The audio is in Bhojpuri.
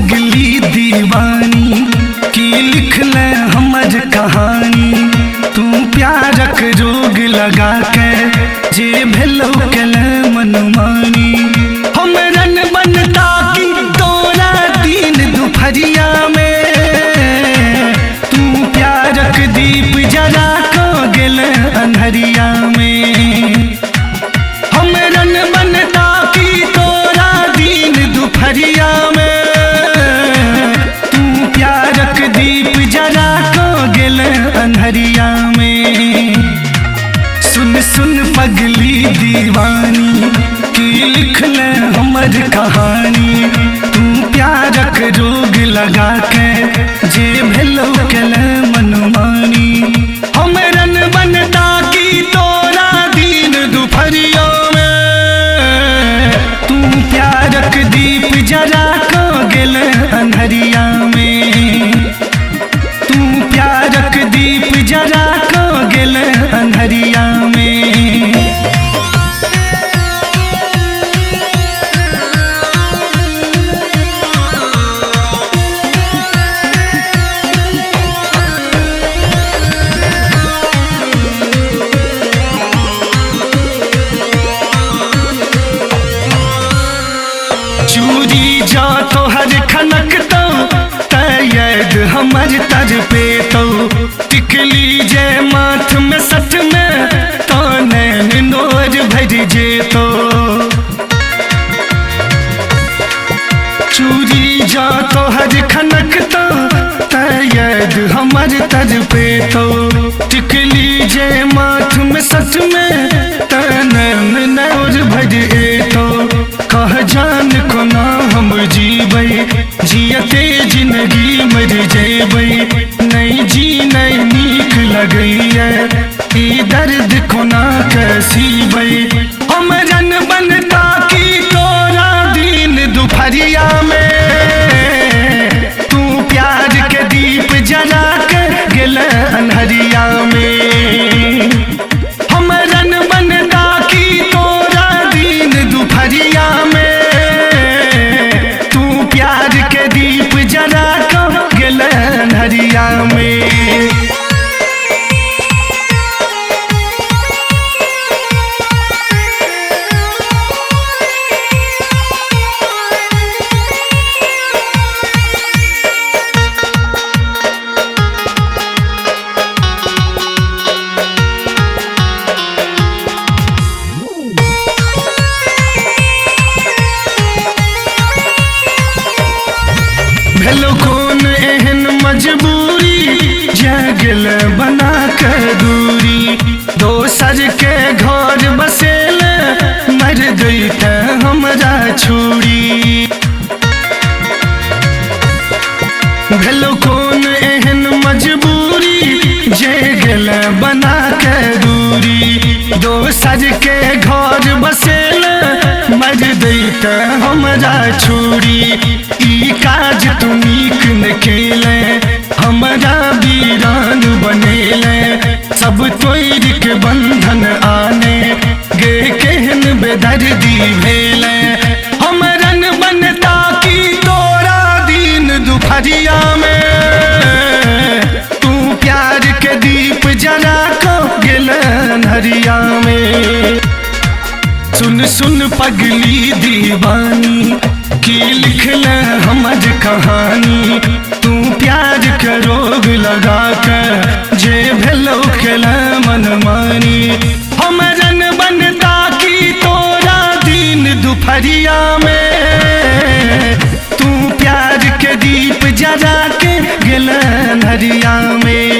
पगली दीवानी की लिख ले हमर कहानी। तू प्यारक रोग लगा के जे भेलो कल मनमानी। हमरन बनता की तोरा दिन दुपहरिया में तू प्यारक दीप जरा को गेल अन्हरिया में। हमरन बनता की तोरा दिन दुपहरिया में तू प्यारक दीप जरा को गेल अन्हरिया में। सुन सुन पगली दीवानी की लिख ले हमर कहानी। तू प्यारक रोग लगा के जे भेलो कल मनमानी। हमरन बनता की तोरा दिन दुपहरिया में तू प्यारक दीप जरा को गेल अन्हरिया में। तू प्यारक दीप जरा को गेल अन्हरिया में। चूरी जा तो हर खनक तो तैयद हमर तर पे तो टिकली जे माथ में सठ में तो नैन नोर भर जे तो। चूरी जा तो हर खनक तो तैयद हमर तर पे तो टिकली जे माथ में सठ में तो नैन नोर भर तो। कह जान को ना हम जीबै जियते जिंदगी मर जेबै। नहीं जी नहीं नीक लगैया ई दर्द को ना कैसीबै। हमरन बनता की तोरा दिन दुपहरिया में तू प्यार के दीप जरा के गेल अन्हरिया में। हमरन बनता की तोरा दिन दुपहरिया में तू प्यार के दीप जरा को गेल अन्हरिया में। भेलो कौन एहन मजबूरी जे गेल बना के दूरी। दोसर के घर बसेल मर गई त हमरा छोड़ी। भेलो कौन एहन मजबूरी जे गेल बना के दूरी। दोसर के घर बसेल मर गई त हमरा छोड़ी। ई काज तू नीक न केले हमरा वीरान बनेले। सब तोड़ के बंधन आने गे केहन बेदर्दी भेले। हमरन बनता की तोरा दिन दुपहरिया में तू प्यार के दीप जरा को गेल अन्हरिया में। सुन सुन पगली दीवानी की लिख ले हमर कहानी। तू प्यार के रोग लगा के जे भेलो कल मनमानी। हमरन बनता की तोरा दिन दुपहरिया में तू प्यार के दीप जरा के गेल अन्हरिया में।